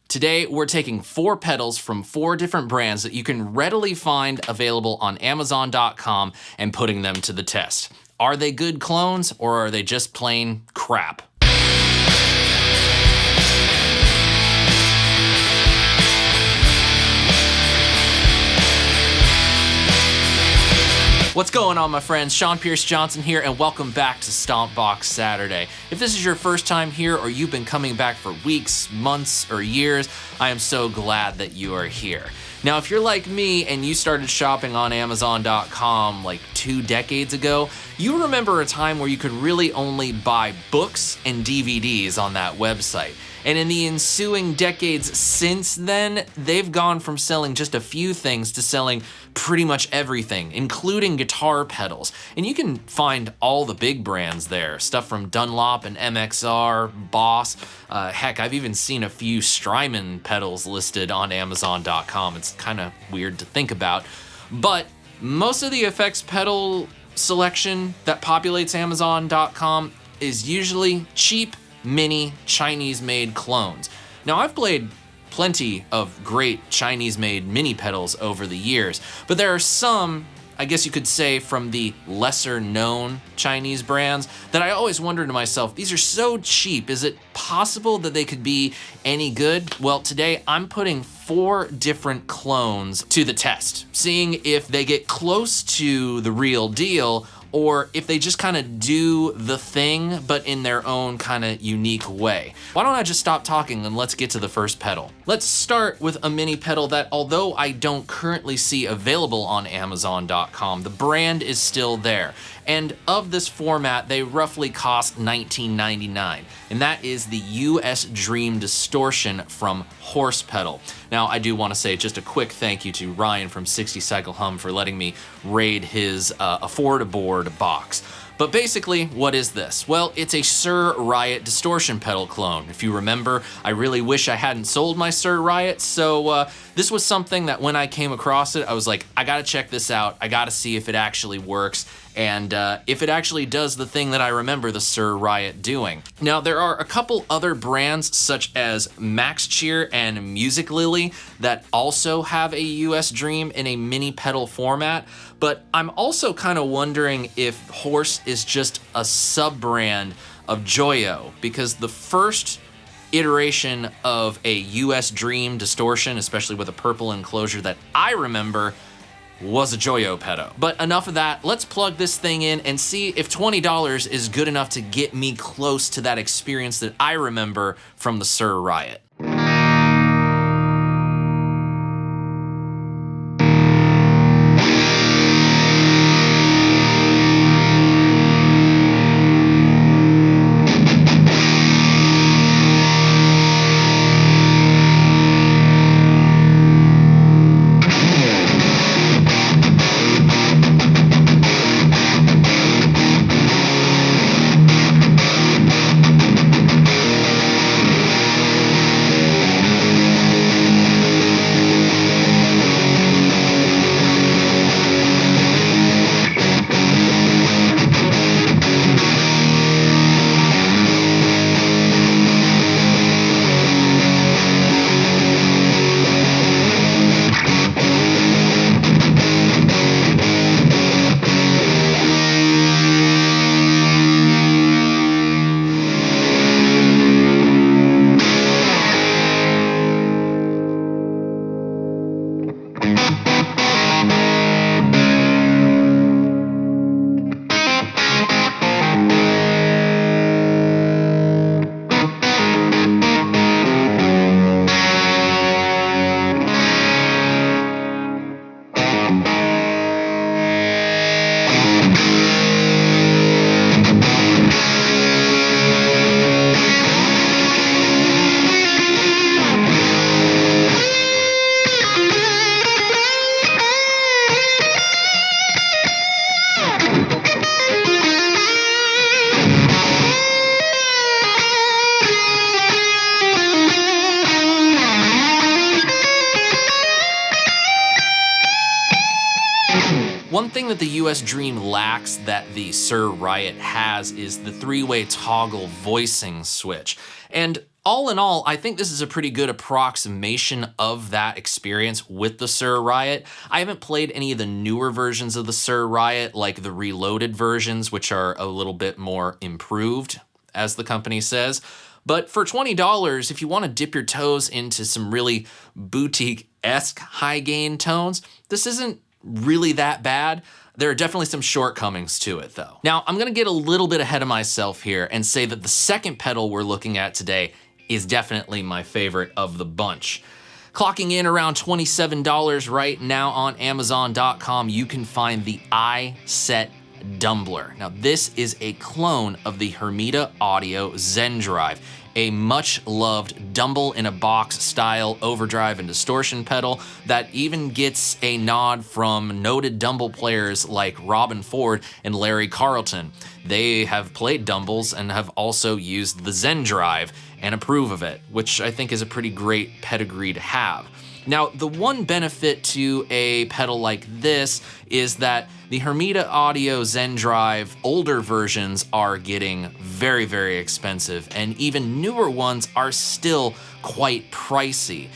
Today, we're taking 4 pedals from 4 different brands that you can readily find available on Amazon.com and putting them to the test. Are they good clones or are they just plain crap? What's going on, my friends? Sean Pierce Johnson here, and welcome back to Stompbox Saturday. If this is your first time here or you've been coming back for weeks, months, or years, I am so glad that you are here. Now, if you're like me and you started shopping on Amazon.com like 2 decades ago, you remember a time where you could really only buy books and DVDs on that website. And in the ensuing decades since then, they've gone from selling just a few things to selling pretty much everything, including guitar pedals. And you can find all the big brands there, stuff from Dunlop and MXR, Boss. Heck, I've even seen a few Strymon pedals listed on Amazon.com. It's kind of weird to think about. But most of the effects pedal selection that populates Amazon.com is usually cheap, mini Chinese-made clones. Now, I've played plenty of great Chinese-made mini pedals over the years, but there are some, I guess you could say, from the lesser-known Chinese brands that I always wonder to myself, these are so cheap, is it possible that they could be any good? Well, today I'm putting 4 different clones to the test, seeing if they get close to the real deal or if they just kind of do the thing, but in their own kind of unique way. Why don't I just stop talking and let's get to the first pedal. Let's start with a mini pedal that, although I don't currently see available on Amazon.com, the brand is still there. And of this format, they roughly cost $19.99. And that is the US Dream Distortion from Horse Pedal. Now, I do want to say just a quick thank you to Ryan from 60 Cycle Hum for letting me raid his Afford-A-Board box. But basically, what is this? Well, it's a Sir Riot distortion pedal clone. If you remember, I really wish I hadn't sold my Sir Riot, so this was something that when I came across it, I was like, I gotta check this out. I gotta see if it actually works, and if it actually does the thing that I remember the Sir Riot doing. Now, there are a couple other brands, such as Max Cheer and Music Lily, that also have a US Dream in a mini pedal format, but I'm also kind of wondering if Horse is just a sub-brand of Joyo, because the first iteration of a US Dream distortion, especially with a purple enclosure that I remember, was a Joyo pedal. But enough of that, let's plug this thing in and see if $20 is good enough to get me close to that experience that I remember from the Sir Riot. One thing that the US Dream lacks that the Sir Riot has is the 3-way toggle voicing switch. And all in all, I think this is a pretty good approximation of that experience with the Sir Riot. I haven't played any of the newer versions of the Sir Riot, like the reloaded versions, which are a little bit more improved, as the company says. But for $20, if you want to dip your toes into some really boutique-esque high gain tones, this isn't really that bad. There are definitely some shortcomings to it though. Now, I'm gonna get a little bit ahead of myself here and say that the second pedal we're looking at today is definitely my favorite of the bunch. Clocking in around $27 right now on Amazon.com, you can find the iSet Dumbler. Now, this is a clone of the Hermida Audio Zen Drive, a much loved Dumble in a Box style overdrive and distortion pedal that even gets a nod from noted Dumble players like Robin Ford and Larry Carlton. They have played Dumbles and have also used the Zen Drive and approve of it, which I think is a pretty great pedigree to have. Now, the one benefit to a pedal like this is that the Hermida Audio Zen Drive older versions are getting very, very expensive, and even newer ones are still quite pricey.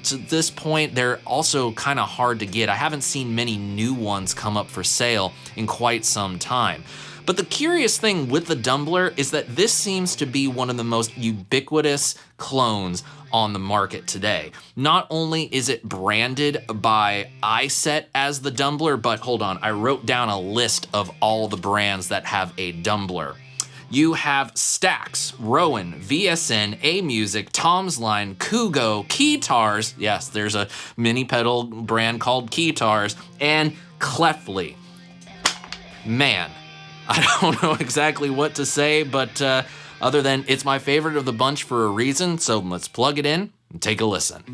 To this point, they're also kind of hard to get. I haven't seen many new ones come up for sale in quite some time. But the curious thing with the Dumbler is that this seems to be one of the most ubiquitous clones on the market today. Not only is it branded by iSet as the Dumbler, but hold on, I wrote down a list of all the brands that have a Dumbler. You have Stax, Rowan, VSN, A-Music, Tom's Line, Kugo, Keytars, yes, there's a mini pedal brand called Keytars, and Clefly. Man, I don't know exactly what to say, but other than it's my favorite of the bunch for a reason, so let's plug it in and take a listen.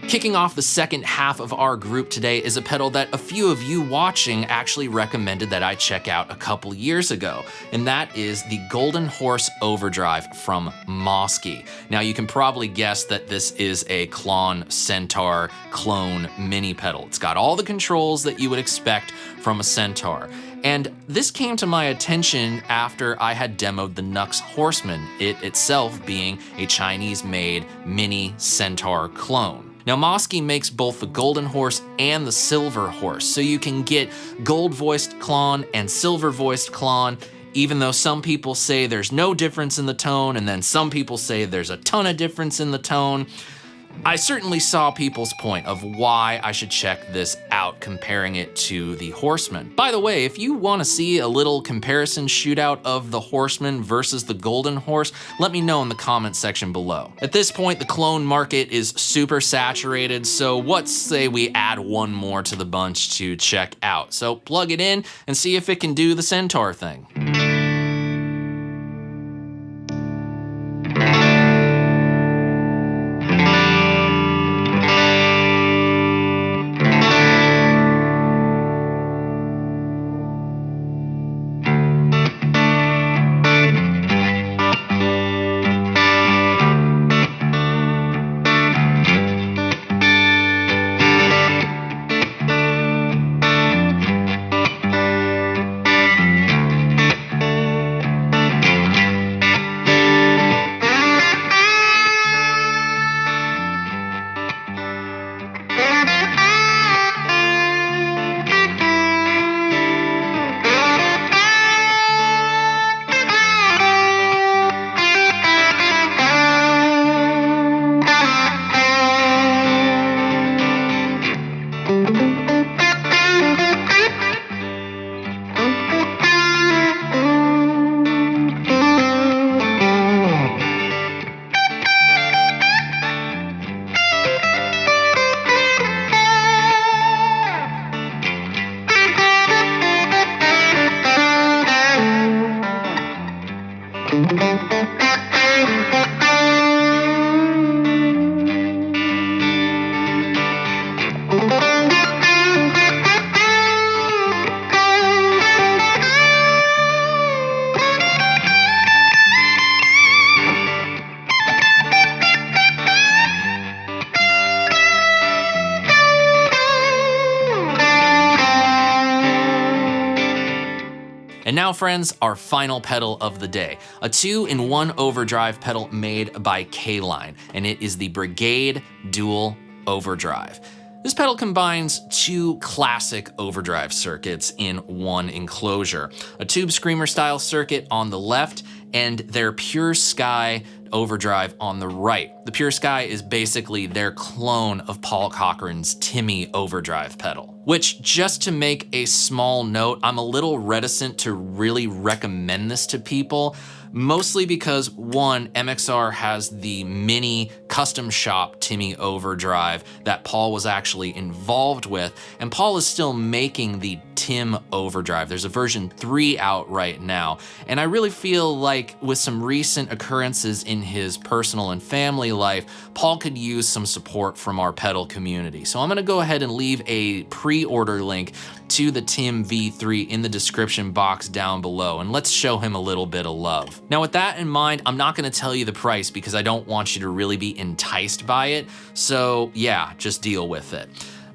Kicking off the second half of our group today is a pedal that a few of you watching actually recommended that I check out a couple years ago, and that is the Golden Horse Overdrive from Mosky. Now you can probably guess that this is a Klon Centaur clone mini pedal. It's got all the controls that you would expect from a Centaur. And this came to my attention after I had demoed the Nux Horseman, it itself being a Chinese-made mini Centaur clone. Now, Mosky makes both the Golden Horse and the Silver Horse, so you can get gold-voiced Klon and silver-voiced Klon, even though some people say there's no difference in the tone, and then some people say there's a ton of difference in the tone. I certainly saw people's point of why I should check this out, comparing it to the Horseman. By the way, if you want to see a little comparison shootout of the Horseman versus the Golden Horse, let me know in the comments section below. At this point, the clone market is super saturated, so let's say we add one more to the bunch to check out. So plug it in and see if it can do the Centaur thing. And now, friends, our final pedal of the day, a 2-in-1 overdrive pedal made by Caline, and it is the Brigade Dual Overdrive. This pedal combines two classic overdrive circuits in one enclosure, a Tube Screamer style circuit on the left and their Pure Sky overdrive on the right. The Pure Sky is basically their clone of Paul Cochrane's Timmy overdrive pedal, which, just to make a small note, I'm a little reticent to really recommend this to people, mostly because, one, MXR has the mini custom shop Timmy overdrive that Paul was actually involved with, and Paul is still making the Tim overdrive. There's a version 3 out right now, and I really feel like with some recent occurrences in his personal and family life, Paul could use some support from our pedal community. So I'm gonna go ahead and leave a pre-order link to the Tim V3 in the description box down below, and let's show him a little bit of love. Now, with that in mind, I'm not gonna tell you the price because I don't want you to really be enticed by it, so yeah, just deal with it.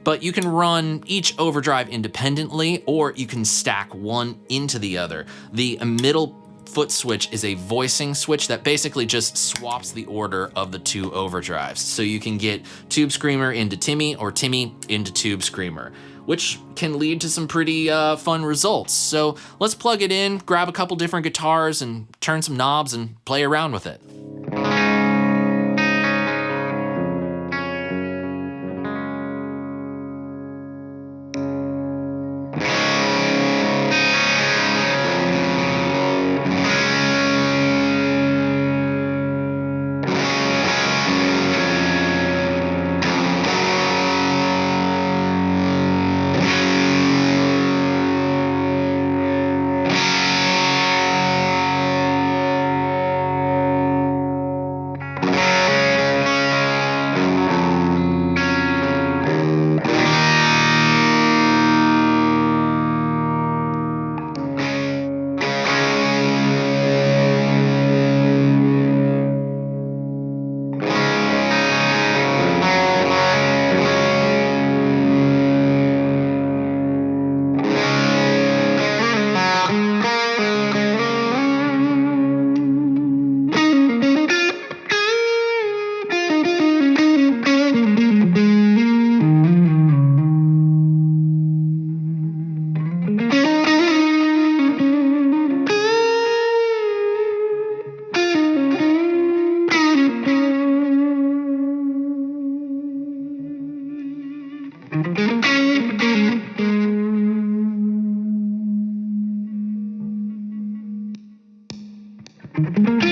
But you can run each overdrive independently, or you can stack one into the other. The middle foot switch is a voicing switch that basically just swaps the order of the two overdrives. So you can get Tube Screamer into Timmy or Timmy into Tube Screamer, which can lead to some pretty fun results. So let's plug it in, grab a couple different guitars and turn some knobs and play around with it. And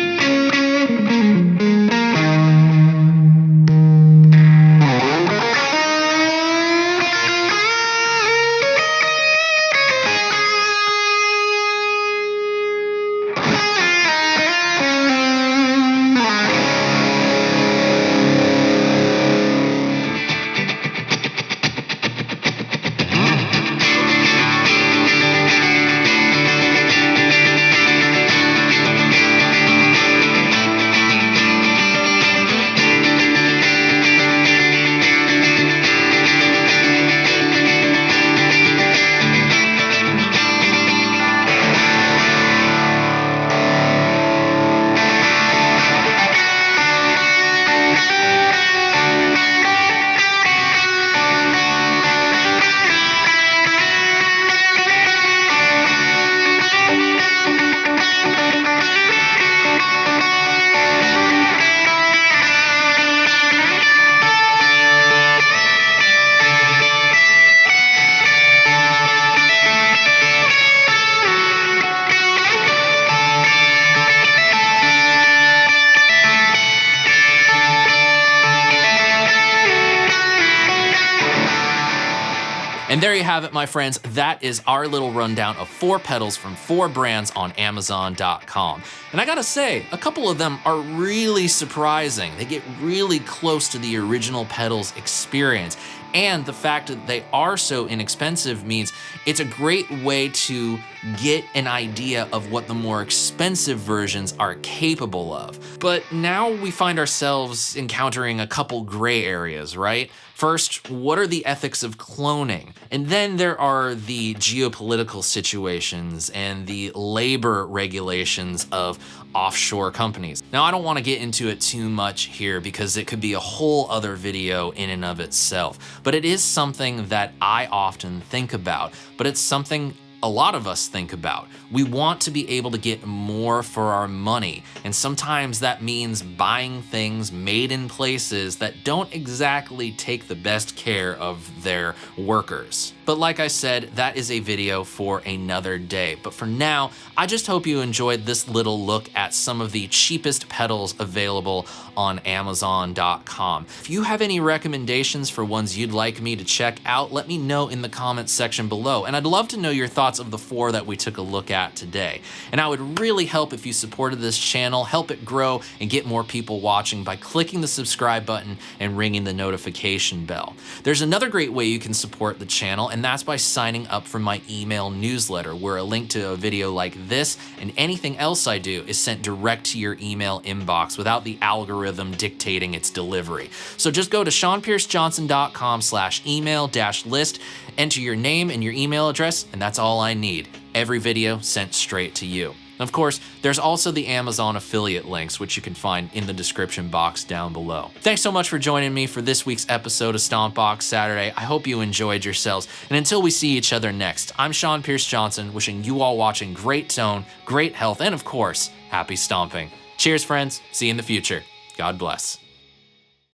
there you have it, my friends. That is our little rundown of 4 pedals from 4 brands on Amazon.com. And I gotta say, a couple of them are really surprising. They get really close to the original pedals experience. And the fact that they are so inexpensive means it's a great way to get an idea of what the more expensive versions are capable of. But now we find ourselves encountering a couple gray areas, right? First, what are the ethics of cloning? And then there are the geopolitical situations and the labor regulations of offshore companies. Now, I don't want to get into it too much here because it could be a whole other video in and of itself, but it is something that I often think about, but it's something a lot of us think about. We want to be able to get more for our money, and sometimes that means buying things made in places that don't exactly take the best care of their workers. But like I said, that is a video for another day. But for now, I just hope you enjoyed this little look at some of the cheapest pedals available on Amazon.com. If you have any recommendations for ones you'd like me to check out, let me know in the comments section below. And I'd love to know your thoughts of the 4 that we took a look at today. And I would really help if you supported this channel, help it grow and get more people watching by clicking the subscribe button and ringing the notification bell. There's another great way you can support the channel, and that's by signing up for my email newsletter, where a link to a video like this and anything else I do is sent direct to your email inbox without the algorithm dictating its delivery. So just go to SeanPierceJohnson.com/email-list, enter your name and your email address, and that's all I need. Every video sent straight to you. Of course, there's also the Amazon affiliate links, which you can find in the description box down below. Thanks so much for joining me for this week's episode of Stompbox Saturday. I hope you enjoyed yourselves. And until we see each other next, I'm Sean Pierce Johnson, wishing you all watching great tone, great health, and of course, happy stomping. Cheers, friends. See you in the future. God bless.